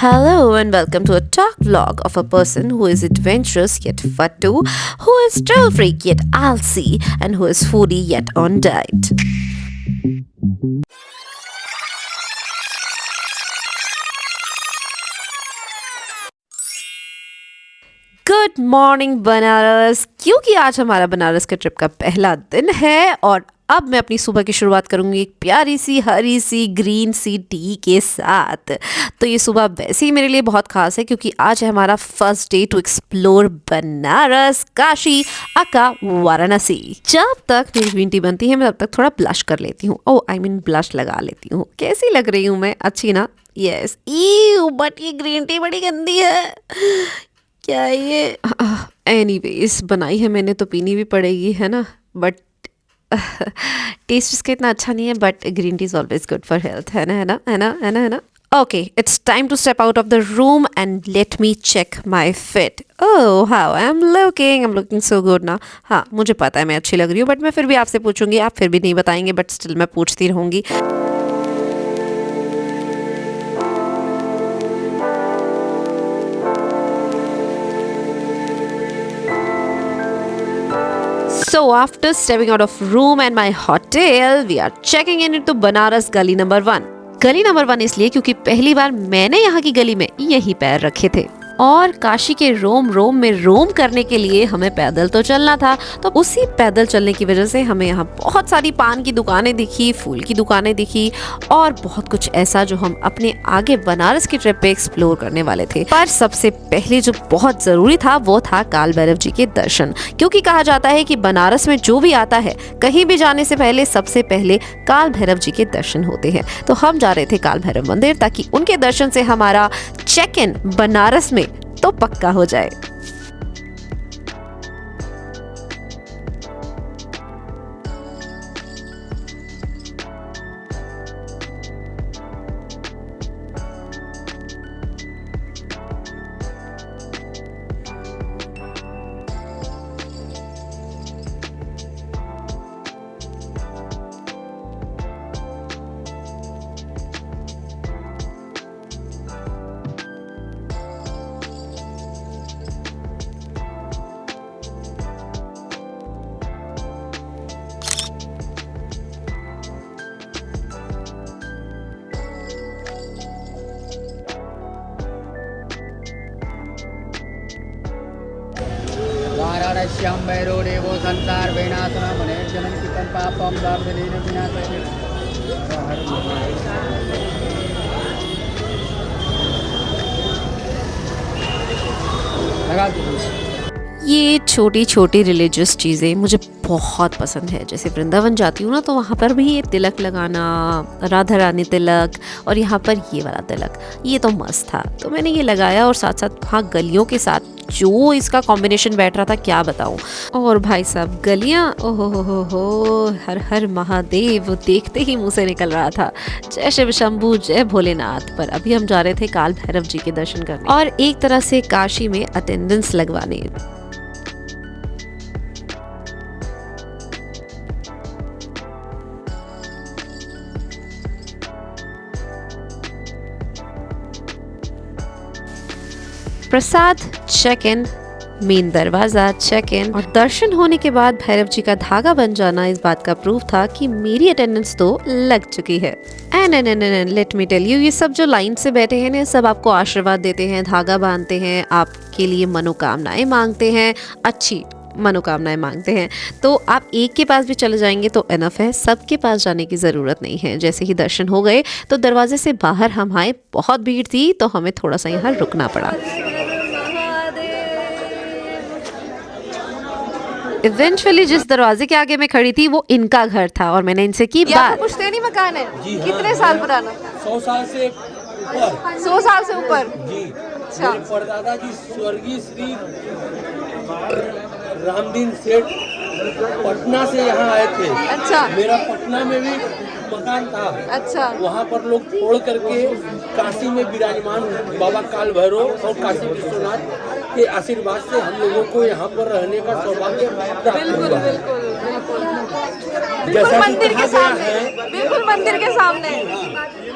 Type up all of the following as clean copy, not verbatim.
Hello and welcome to a talk vlog of a person who is adventurous yet fattu, who is trail freak yet alsy, and who is foodie yet on diet. Good morning Banaras. क्योंकि आज हमारा बनारस के trip का पहला दिन है और अब मैं अपनी सुबह की शुरुआत करूंगी एक प्यारी सी हरी सी ग्रीन सी टी के साथ। तो ये सुबह वैसे ही मेरे लिए बहुत खास है क्योंकि आज है हमारा first day to explore Banaras, Kashi, aka, Varanasi. जब तक मेरी ग्रीन टी बनती है मैं तब तक थोड़ा ब्लश कर लेती हूँ। ब्लश लगा लेती हूँ। कैसी लग रही हूँ मैं? अच्छी ना? यस। बट ये ग्रीन टी बड़ी गंदी है। क्या ये? एनीवेज बनाई है मैंने तो पीनी भी पड़ेगी, है ना? बट टेस्ट इसका इतना अच्छा नहीं है, but green tea is always good for health, है ना? है ना? है ना? है ना? है ना? Okay, it's time to step out of the room and let me check my fit. Oh how I am looking so good ना। हाँ, मुझे पता है मैं अच्छी लग रही हूँ, बट मैं फिर भी आपसे पूछूंगी, आप फिर भी नहीं बताएंगे, बट स्टिल मैं पूछती रहूंगी। So after stepping out of room and my hotel, we are checking in into Banaras गली नंबर 1। गली नंबर 1 इसलिए क्योंकि पहली बार मैंने यहाँ की गली में यही पैर रखे थे और काशी के रोम में रोम करने के लिए हमें पैदल तो चलना था। तो उसी पैदल चलने की वजह से हमें यहाँ बहुत सारी पान की दुकानें दिखी, फूल की दुकानें दिखी और बहुत कुछ ऐसा जो हम अपने आगे बनारस की ट्रिप पे एक्सप्लोर करने वाले थे। पर सबसे पहले जो बहुत जरूरी था वो था काल भैरव जी के दर्शन, क्योंकि कहा जाता है कि बनारस में जो भी आता है कहीं भी जाने से पहले सबसे पहले काल भैरव जी के दर्शन होते हैं। तो हम जा रहे थे काल भैरव मंदिर ताकि उनके दर्शन से हमारा चेक इन बनारस में तो पक्का हो जाए। वाराणस्यां भैरो देवो संसार विनाशनं मुनेर्जनं पितं पापं दार्शनीन विनाशनं। ये छोटी छोटी रिलीजियस चीज़ें मुझे बहुत पसंद है। जैसे वृंदावन जाती हूँ ना तो वहाँ पर भी ये तिलक लगाना, राधा रानी तिलक, और यहाँ पर ये वाला तिलक, ये तो मस्त था। तो मैंने ये लगाया और साथ साथ वहाँ गलियों के साथ जो इसका कॉम्बिनेशन बैठ रहा था क्या बताऊँ। और भाई साहब गलियाँ, ओहो हो, हर हर महादेव, वो देखते ही मुँह से निकल रहा था जय शिव शंभू जय भोलेनाथ। पर अभी हम जा रहे थे काल भैरव जी के दर्शन करने और एक तरह से काशी में अटेंडेंस लगवाने। प्रसाद चेक इन, मेन दरवाजा चेक इन और दर्शन होने के बाद भैरव जी का धागा बन जाना इस बात का प्रूफ था कि मेरी अटेंडेंस तो लग चुकी है। And let me tell you, ये सब जो लाइन से बैठे हैं ना, सब आपको आशीर्वाद देते हैं, धागा बांधते हैं, आपके लिए मनोकामनाएं मांगते हैं, अच्छी मनोकामनाएं मांगते हैं। तो आप एक के पास भी चले जाएंगे तो एनफ है, सबके पास जाने की ज़रूरत नहीं है। जैसे ही दर्शन हो गए तो दरवाजे से बाहर हम आए, बहुत भीड़ थी तो हमें थोड़ा सा यहाँ रुकना पड़ा। इवेंचुअली जिस दरवाजे के आगे मैं खड़ी थी वो इनका घर था और मैंने इनसे की बात। पुश्तैनी मकान है? कितने साल पुराना? 100 साल से ऊपर। 100 साल से ऊपर जी। अच्छा। मेरे परदादा जी स्वर्गीय श्री रामदीन सेठ पटना से यहाँ आए थे। अच्छा। मेरा पटना में भी मकान था। अच्छा। वहाँ पर लोग छोड़ करके काशी में विराजमान बाबा काल भैरव और काशी विश्वनाथ के आशीर्वाद से हम लोगों को यहाँ पर रहने का सौभाग्य प्राप्त हुआ है। बिल्कुल मंदिर के सामने, बिल्कुल मंदिर के सामने।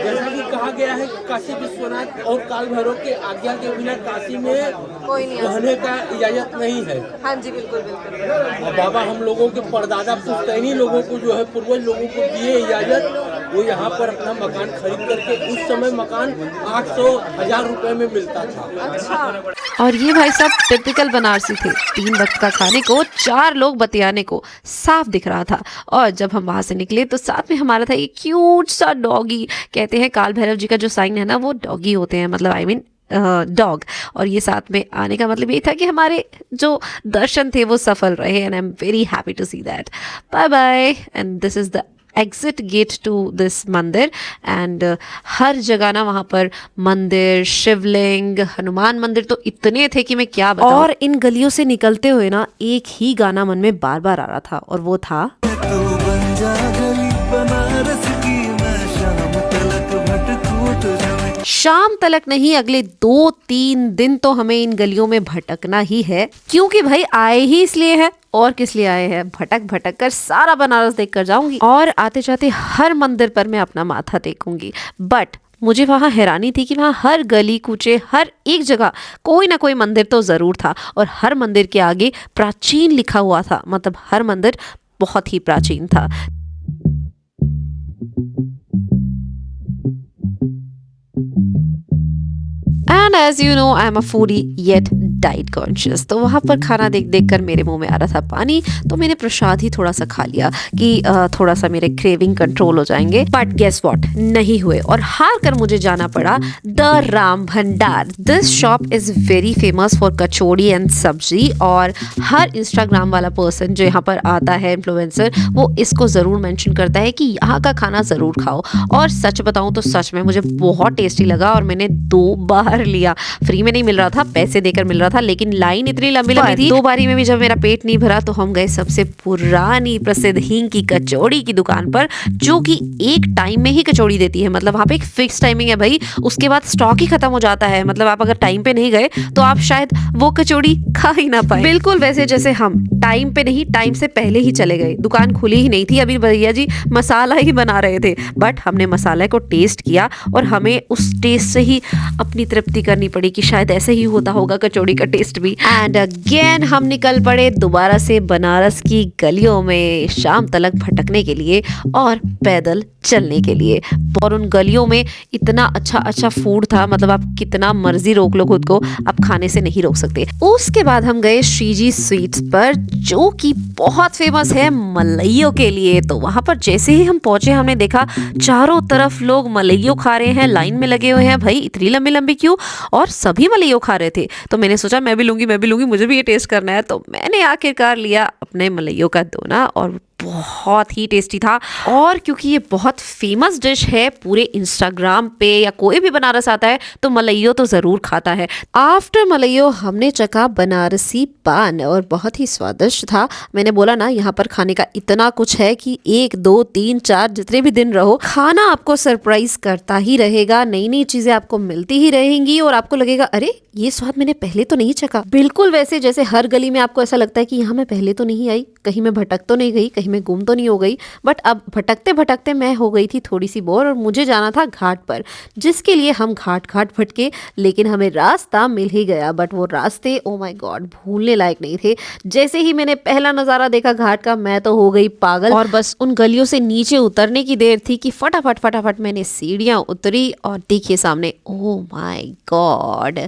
जैसा कि कहा गया है कि काशी विश्वनाथ और काल भैरव के आज्ञा के बिना काशी में कोई नहीं आ रहने का इजाजत नहीं है। हाँ जी बिल्कुल बिल्कुल। और बाबा हम लोगों के परदादा पुश्तैनी लोगों को जो है पूर्वज लोगों को दिए इजाजत, वो यहाँ पर अपना मकान खरीद करके, उस समय मकान 800-1000 रुपए में मिलता था। अच्छा, और ये भाई साहब टिपिकल बनारसी थे, 3 वक्त का खाने को 4 लोग बतियाने को साफ दिख रहा था। और जब हम वहां से निकले तो साथ में हमारा था ये क्यूट सा डॉगी। कहते हैं काल भैरव जी का जो साइन है ना वो डॉगी होते हैं, मतलब आई मीन डॉग। और ये साथ में आने का मतलब ये था कि हमारे जो दर्शन थे वो सफल रहे, and I am very happy to see that. Bye bye, and this is the exit gate to this mandir. And हर जगह ना वहाँ पर मंदिर, शिवलिंग, हनुमान मंदिर तो इतने थे कि मैं क्या बताऊं। और इन गलियों से निकलते हुए ना एक ही गाना मन में बार बार आ रहा था, और वो था तू बन जा गली बनारस की, मैं शाम तलक भटकूं तुझमें। शाम तलक नहीं, अगले 2-3 दिन तो हमें इन गलियों में भटकना ही है, क्योंकि भाई आए ही इसलिए है, और किस लिए आए हैं। भटक भटक कर सारा बनारस देख कर जाऊंगी, और आते जाते हर मंदिर पर मैं अपना माथा टेकूंगी। बट मुझे वहाँ हैरानी थी कि वहाँ हर गली कूचे, हर एक जगह कोई ना कोई मंदिर तो ज़रूर था, और हर मंदिर के आगे प्राचीन लिखा हुआ था, मतलब हर मंदिर बहुत ही प्राचीन था। And as you know I am a foodie yet diet conscious, तो वहाँ पर खाना देख देख कर मेरे मुंह में आ रहा था पानी, तो मैंने प्रसाद ही थोड़ा सा खा लिया कि थोड़ा सा मेरे क्रेविंग कंट्रोल हो जाएंगे। बट गेस व्हाट, नहीं हुए, और हार कर मुझे जाना पड़ा द राम भंडार। This shop is very famous for kachori and सब्जी, और हर इंस्टाग्राम वाला पर्सन जो यहाँ पर आता है, इन्फ्लुएंसर, वो इसको ज़रूर मेंशन करता है कि यहाँ का खाना ज़रूर खाओ। और सच बताऊँ तो सच में मुझे बहुत टेस्टी लगा, और मैंने 2 बार लिया। फ्री में नहीं मिल रहा था, पैसे देकर मिल रहा था, लेकिन लाइन इतनी लंबी लंबी थी। 2 बारी में भी जब मेरा पेट नहीं भरा तो हम गए सबसे पुरानी प्रसिद्ध हींग की कचौड़ी की दुकान पर, जो कि एक टाइम में ही कचौड़ी देती है। मतलब वहाँ पे एक फिक्स टाइमिंग है भाई, उसके बाद स्टॉक ही खत्म हो जाता है। मतलब आप अगर टाइम पे नहीं गए तो आप शायद वो कचौड़ी खा ही ना पाए। बिल्कुल वैसे जैसे हम टाइम पे नहीं, टाइम से पहले ही चले गए। दुकान खुली ही नहीं थी, अभी भैया जी मसाला ही बना रहे थे। बट हमने मसाले को टेस्ट किया, और हमें उस टेस्ट से ही अपनी तृप्ति करनी पड़ी कि शायद ऐसे ही होता होगा कचौड़ी का टेस्ट भी। एंड अगेन हम निकल पड़े दोबारा से बनारस की गलियों में शाम तलक भटकने के लिए और पैदल चलने के लिए। और उन गलियों में इतना अच्छा अच्छा फूड था, मतलब आप कितना मर्जी रोक लो खुद को, आप खाने से नहीं रोक सकते। उसके बाद हम गए श्रीजी स्वीट्स पर, जो कि बहुत फेमस है मलइयों के लिए। तो वहां पर जैसे ही हम पहुंचे, हमने देखा चारों तरफ लोग मलइयों खा रहे हैं, लाइन में लगे हुए हैं। भाई इतनी लंबी लंबी क्यों, और सभी मलइयों खा रहे थे। तो मैंने सोचा मैं भी लूंगी, मुझे भी ये टेस्ट करना है। तो मैंने आखिरकार लिया अपने मलइयों का दोना, और बहुत ही टेस्टी था। और क्योंकि ये बहुत फेमस डिश है पूरे इंस्टाग्राम पे, या कोई भी बनारस आता है तो मलइयो तो ज़रूर खाता है। आफ्टर मलइयो हमने चखा बनारसी पान, और बहुत ही स्वादिष्ट था। मैंने बोला ना, यहाँ पर खाने का इतना कुछ है कि 1, 2, 3, 4 जितने भी दिन रहो, खाना आपको सरप्राइज करता ही रहेगा। नई नई चीज़ें आपको मिलती ही रहेंगी, और आपको लगेगा अरे ये स्वाद मैंने पहले तो नहीं चखा। बिल्कुल वैसे जैसे हर गली में आपको ऐसा लगता है कि यहाँ मैं पहले तो नहीं आई, कहीं मैं भटक तो नहीं गई, कहीं मैं गुम तो नहीं हो गई। बट अब भटकते भटकते मैं हो गई थी थोड़ी सी बोर, और मुझे जाना था घाट पर, जिसके लिए हम घाट भटके, लेकिन हमें रास्ता मिल ही गया। बट वो रास्ते ओ माय गॉड भूलने लायक नहीं थे। जैसे ही मैंने पहला नज़ारा देखा घाट का, मैं तो हो गई पागल, और बस उन गलियों से नीचे उतरने की देर थी कि फटाफट मैंने सीढ़ियाँ उतरी, और देखिए सामने ओ माय गॉड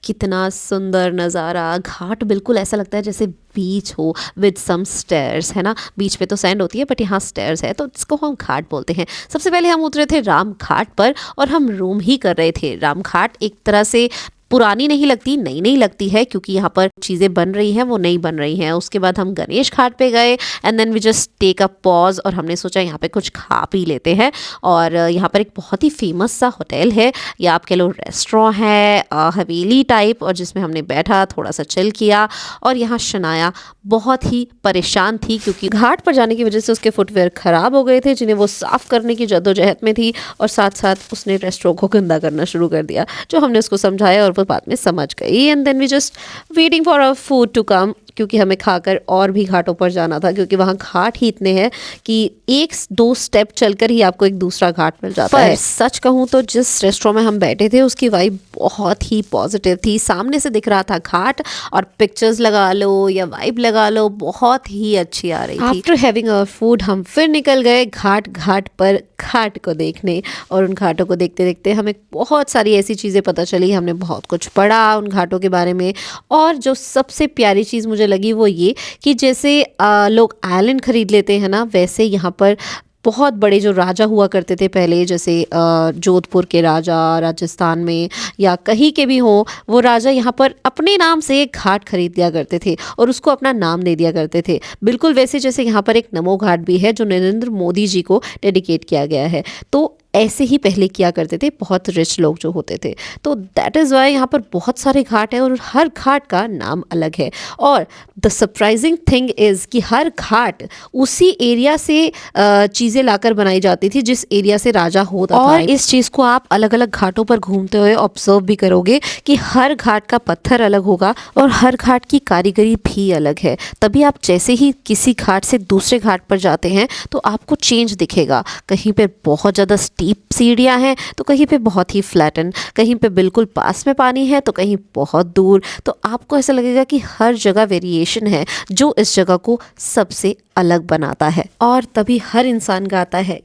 कितना सुंदर नज़ारा। घाट बिल्कुल ऐसा लगता है जैसे बीच हो विद सम स्टेयर्स, है ना। बीच पे तो सैंड होती है, बट यहाँ स्टेयर्स है, तो इसको हम घाट बोलते हैं। सबसे पहले हम उतरे थे राम घाट पर, और हम रूम ही कर रहे थे। राम घाट एक तरह से पुरानी नहीं लगती, नई नहीं लगती है, क्योंकि यहाँ पर चीज़ें बन रही हैं वो नई बन रही हैं। उसके बाद हम गणेश घाट पे गए, and then we just take a pause, और हमने सोचा यहाँ पे कुछ खा पी लेते हैं। और यहाँ पर एक बहुत ही फेमस सा होटल है, या आप कह लो रेस्टोरेंट है, हवेली टाइप, और जिसमें हमने बैठा, थोड़ा सा चिल किया। और यहाँ शनाया बहुत ही परेशान थी, क्योंकि घाट पर जाने की वजह से उसके फुटवेयर ख़राब हो गए थे, जिन्हें वो साफ़ करने की जद्दोजहद में थी, और साथ साथ उसने रेस्टोरेंट को गंदा करना शुरू कर दिया, जो हमने उसको समझाया और वो बाद में समझ गई। And then we just waiting for our food to come, क्योंकि हमें खाकर और भी घाटों पर जाना था, क्योंकि वहाँ घाट ही इतने हैं कि 1-2 स्टेप चलकर ही आपको एक दूसरा घाट मिल जाता है। सच कहूँ तो जिस रेस्टोरेंट में हम बैठे थे उसकी वाइब बहुत ही पॉजिटिव थी। सामने से दिख रहा था घाट और पिक्चर्स लगा लो या वाइब लगा लो, बहुत ही अच्छी आ रही थी। आफ्टर हैविंग अवर फूड हम फिर निकल गए घाट पर घाट को देखने, और उन घाटों को देखते देखते हमें बहुत सारी ऐसी चीज़ें पता चली, हमने बहुत कुछ पढ़ा उन घाटों के बारे में। और जो सबसे प्यारी चीज़ मुझे लगी वो ये कि जैसे लोग आइलैंड खरीद लेते हैं ना, वैसे यहाँ पर बहुत बड़े जो राजा हुआ करते थे पहले, जैसे जोधपुर के राजा राजस्थान में या कहीं के भी हों, वो राजा यहाँ पर अपने नाम से एक घाट खरीद लिया करते थे और उसको अपना नाम दे दिया करते थे। बिल्कुल वैसे जैसे यहाँ पर एक नमो घाट भी है जो नरेंद्र मोदी जी को डेडिकेट किया गया है। तो ऐसे ही पहले किया करते थे बहुत रिच लोग जो होते थे। तो दैट इज़ वाई यहाँ पर बहुत सारे घाट हैं और हर घाट का नाम अलग है। और द सरप्राइजिंग थिंग इज़ कि हर घाट उसी एरिया से चीज़ें लाकर बनाई जाती थी जिस एरिया से राजा होता था। और इस चीज़ को आप अलग अलग घाटों पर घूमते हुए ऑब्जर्व भी करोगे कि हर घाट का पत्थर अलग होगा और हर घाट की कारीगरी भी अलग है। तभी आप जैसे ही किसी घाट से दूसरे घाट पर जाते हैं तो आपको चेंज दिखेगा। कहीं पर बहुत ज़्यादा स्टीप सीढ़ियाँ हैं तो कहीं पे बहुत ही फ्लैटन, कहीं पे बिल्कुल पास में पानी है तो कहीं बहुत दूर। तो आपको ऐसा लगेगा कि हर जगह वेरिएशन है जो इस जगह को सबसे अलग बनाता है, और तभी हर इंसान गाता है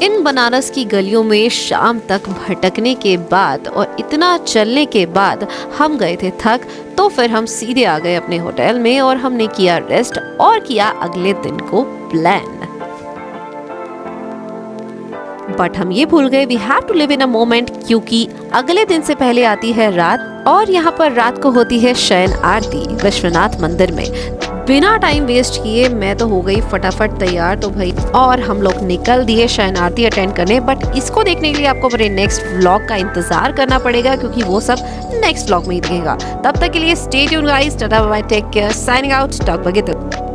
इन बनारस की गलियों में शाम तक भटकने के बाद और इतना चलने के बाद हम गए थे थक। तो फिर हम सीधे आ गए अपने होटल में और हमने किया रेस्ट और किया अगले दिन को प्लान। बट हम ये भूल गए we have to live in a moment, क्योंकि अगले दिन से पहले आती है रात और यहाँ पर रात को होती है शयन आरती विश्वनाथ मंदिर में। बिना टाइम वेस्ट किए मैं तो हो गई फटाफट तैयार तो भाई, और हम लोग निकल दिए शयन आरती अटेंड करने। बट इसको देखने के लिए आपको मेरे नेक्स्ट व्लॉग का इंतजार करना पड़ेगा, क्योंकि वो सब नेक्स्ट व्लॉग में ही दिखेगा। तब तक के लिए stay tuned guys, tata bye bye, take care, signing out, talk बगे।